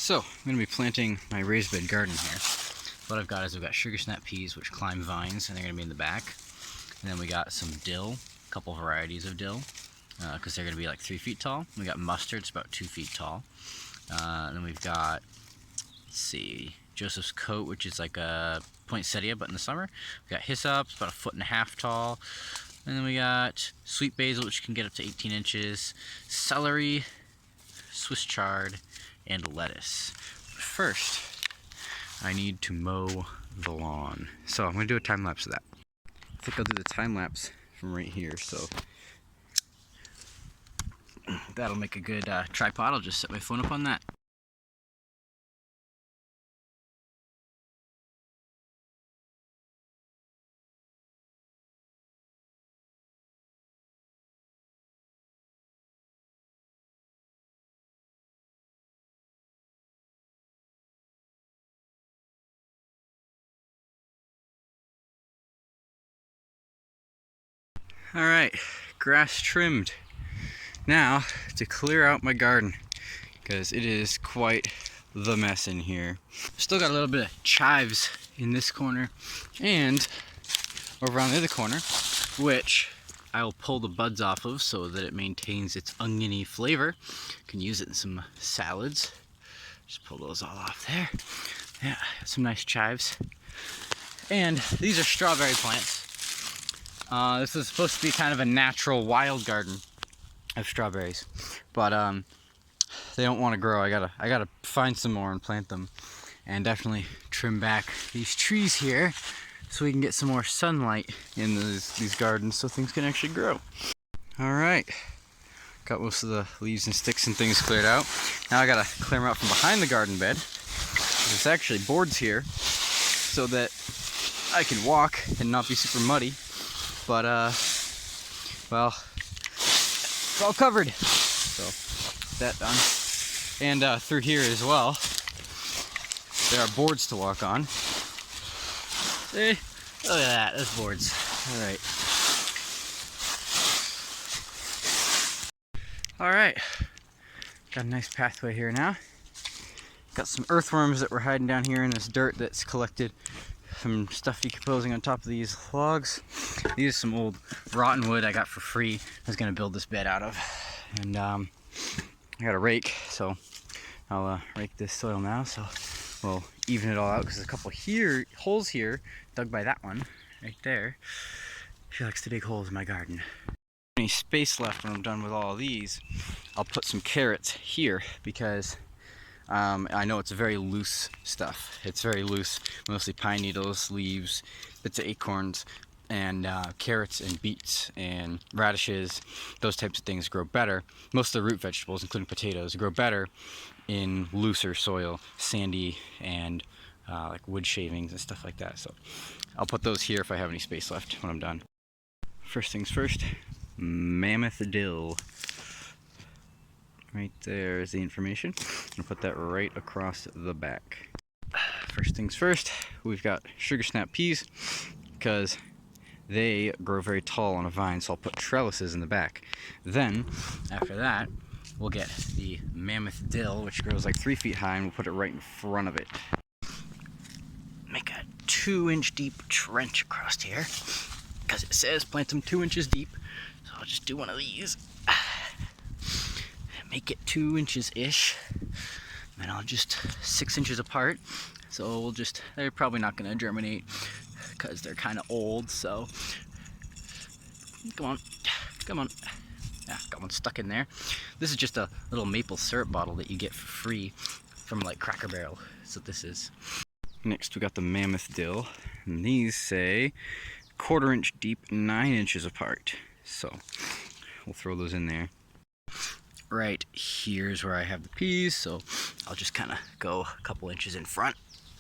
So, I'm going to be planting my raised bed garden here. What I've got is I've got sugar snap peas, which climb vines, and they're going to be in the back. And then we got some dill, a couple varieties of dill, because they're going to be like 3 feet tall. We got mustard, it's about 2 feet tall. And then we've got, let's see, Joseph's coat, which is like a poinsettia, but in the summer. We got hyssop, it's about 1.5 feet tall. And then we got sweet basil, which can get up to 18 inches, celery, Swiss chard, and lettuce. But first, I need to mow the lawn. So I'm going to do a time lapse of that. I think I'll do the time lapse from right here. So that'll make a good tripod. I'll just set my phone up on that. Alright, grass trimmed. Now to clear out my garden, because it is quite the mess in here. Still got a little bit of chives in this corner and over on the other corner, which I will pull the buds off of so that it maintains its oniony flavor. Can use it in some salads. Just pull those all off there. Yeah, some nice chives. And these are strawberry plants. This is supposed to be kind of a natural wild garden of strawberries, but they don't want to grow. I gotta find some more and plant them, and definitely trim back these trees here so we can get some more sunlight in these gardens so things can actually grow. All right, got most of the leaves and sticks and things cleared out. Now I gotta clear them out from behind the garden bed. There's actually boards here so that I can walk and not be super muddy. But, well, it's all covered. So, that done. And through here as well, there are boards to walk on. See? Look at that, those boards. Alright. Alright. Got a nice pathway here now. Got some earthworms that were hiding down here in this dirt that's collected from stuff decomposing on top of these logs. These are some old rotten wood I got for free. I was gonna build this bed out of, and I got a rake, so I'll rake this soil now. So we'll even it all out, because there's a couple holes here dug by that one right there. She likes to dig holes in my garden. Any space left when I'm done with all of these, I'll put some carrots here, because I know it's very loose stuff. It's very loose, mostly pine needles, leaves, bits of acorns, and carrots and beets and radishes. Those types of things grow better. Most of the root vegetables, including potatoes, grow better in looser soil, sandy, and like wood shavings and stuff like that. So I'll put those here if I have any space left when I'm done. First things first, mammoth dill. Right there is the information. I'm gonna put that right across the back. First things first, we've got sugar snap peas, because they grow very tall on a vine, so I'll put trellises in the back. Then, after that, we'll get the mammoth dill, which grows like 3 feet high, and we'll put it right in front of it. Make a 2-inch deep trench across here, because it says plant them 2 inches deep. So I'll just do one of these. Make it 2 inches-ish, and I'll just 6 inches apart. So we'll just, they're probably not going to germinate because they're kind of old, so come on. Yeah, got one stuck in there. This is just a little maple syrup bottle that you get for free from like Cracker Barrel. That's what this is. Next we got the mammoth dill, and these say 1/4 inch deep, 9 inches apart. So we'll throw those in there. Right here's where I have the peas, so I'll just kind of go a couple inches in front,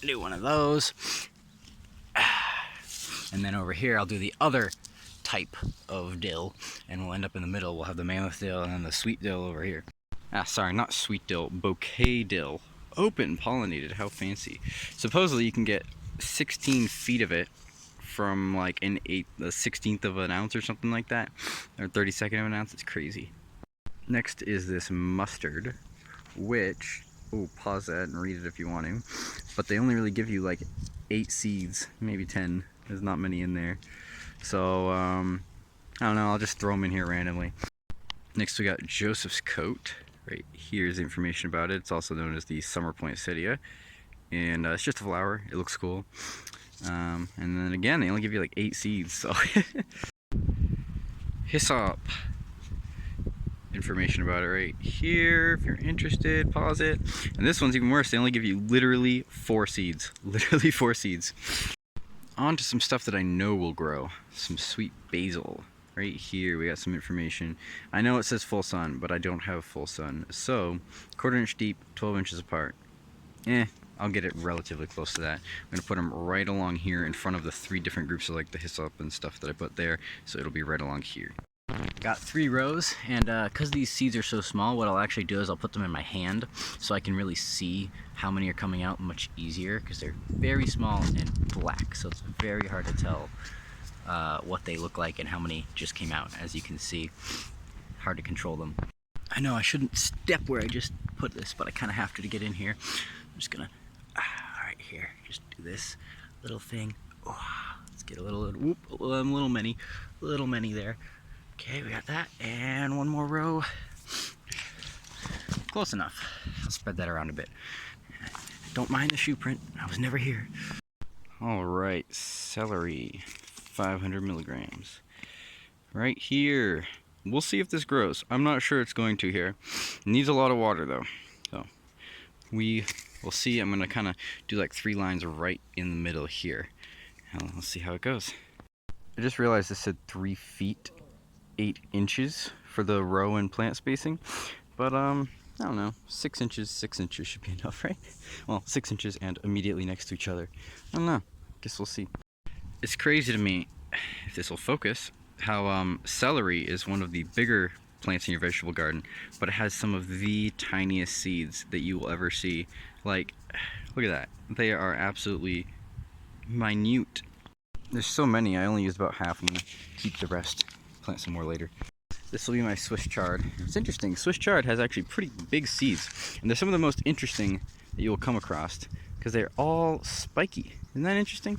do one of those, and then over here I'll do the other type of dill, and we'll end up in the middle. We'll have the mammoth dill and then the sweet dill over here. Sorry, not sweet dill, bouquet dill. Open pollinated, how fancy. Supposedly you can get 16 feet of it from like a 16th of an ounce or something like that, or 32nd of an ounce. It's crazy. Next is this mustard, which pause that and read it if you want to. But they only really give you like 8 seeds, maybe 10. There's not many in there. So, I don't know, I'll just throw them in here randomly. Next we got Joseph's Coat. Right here's the information about it. It's also known as the summer poinsettia. And it's just a flower. It looks cool. And then again, they only give you like 8 seeds, so. Hyssop. Information about it right here. If you're interested, pause it. And this one's even worse. They only give you literally 4 seeds. Literally 4 seeds. On to some stuff that I know will grow. Some sweet basil. Right here we got some information. I know it says full sun, but I don't have full sun. So, 1/4 inch deep, 12 inches apart. I'll get it relatively close to that. I'm going to put them right along here in front of the 3 different groups of like the hyssop and stuff that I put there. So it'll be right along here. Got 3 rows, and because these seeds are so small, what I'll actually do is I'll put them in my hand so I can really see how many are coming out much easier, because they're very small and black, so it's very hard to tell what they look like and how many just came out. As you can see, hard to control them. I know I shouldn't step where I just put this, but I kind of have to get in here. I'm just gonna, right here, just do this little thing. Let's get a little many there. Okay, we got that, and one more row. Close enough. I'll spread that around a bit. Don't mind the shoe print, I was never here. Alright, celery, 500 milligrams. Right here. We'll see if this grows. I'm not sure it's going to here. It needs a lot of water though. So we will see. I'm gonna kind of do like 3 lines right in the middle here. And let's see how it goes. I just realized this said 3 feet 8 inches for the row and plant spacing, but I don't know, 6 inches should be enough, right? Well, 6 inches and immediately next to each other. I don't know, guess we'll see. It's crazy to me, if this will focus, how celery is one of the bigger plants in your vegetable garden, but it has some of the tiniest seeds that you will ever see. Like, look at that, they are absolutely minute. There's so many, I only used about half. I'm gonna keep the rest, plant some more later. This will be my Swiss chard. It's interesting, Swiss chard has actually pretty big seeds, and they're some of the most interesting that you will come across because they're all spiky. Isn't that interesting?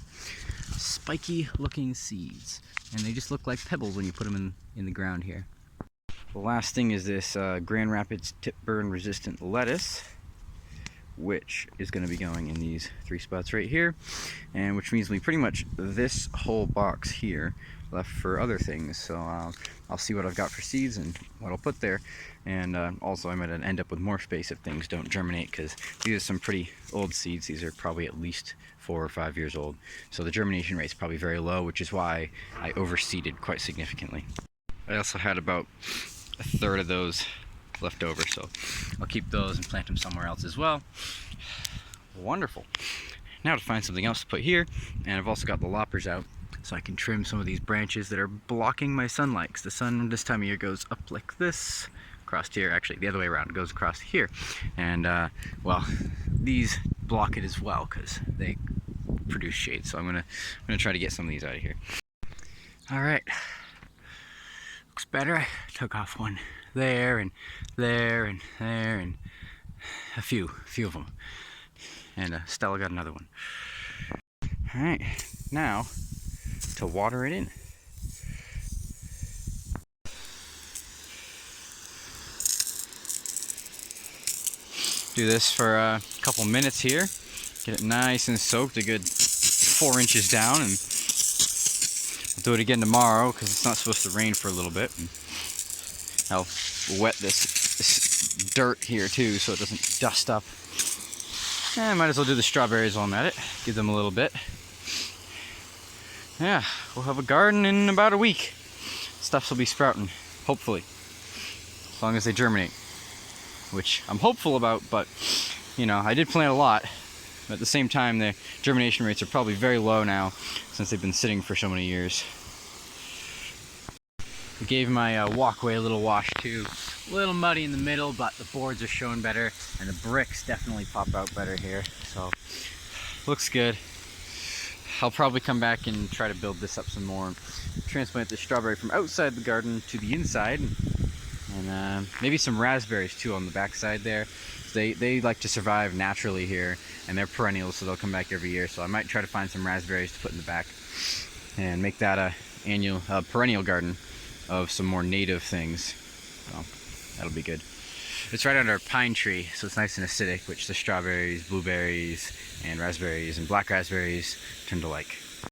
Spiky looking seeds, and they just look like pebbles when you put them in the ground here. The last thing is this Grand Rapids tip burn resistant lettuce, which is going to be going in these 3 spots right here, and which means we pretty much this whole box here left for other things. So I'll see what I've got for seeds and what I'll put there, and also I might end up with more space if things don't germinate, because these are some pretty old seeds. These are probably at least 4 or 5 years old, so the germination rate is probably very low, which is why I overseeded quite significantly. I also had about 1/3 of those left over, so I'll keep those and plant them somewhere else as well. Wonderful. Now to find something else to put here, and I've also got the loppers out so I can trim some of these branches that are blocking my sunlight, because the sun this time of year goes up like this, across here, actually the other way around, it goes across here, and well, these block it as well because they produce shade, so I'm gonna try to get some of these out of here. Alright, looks better. I took off one there and there and there, and a few of them, and Stella got another one. Alright, now to water it in. Do this for a couple minutes here, get it nice and soaked, a good 4 inches down, and I'll do it again tomorrow because it's not supposed to rain for a little bit. And I'll wet this dirt here too so it doesn't dust up. And I might as well do the strawberries while I'm at it, give them a little bit. Yeah, we'll have a garden in about a week. Stuff will be sprouting, hopefully, as long as they germinate, which I'm hopeful about, but you know, I did plant a lot. But at the same time, the germination rates are probably very low now since they've been sitting for so many years. We gave my walkway a little wash too. A little muddy in the middle, but the boards are showing better, and the bricks definitely pop out better here. So, looks good. I'll probably come back and try to build this up some more. Transplant the strawberry from outside the garden to the inside, and maybe some raspberries too on the back side there. they like to survive naturally here, and they're perennials, so they'll come back every year. So I might try to find some raspberries to put in the back and make that a perennial garden of some more native things. So that'll be good. It's right under a pine tree, so it's nice and acidic, which the strawberries, blueberries, and raspberries and black raspberries tend to like.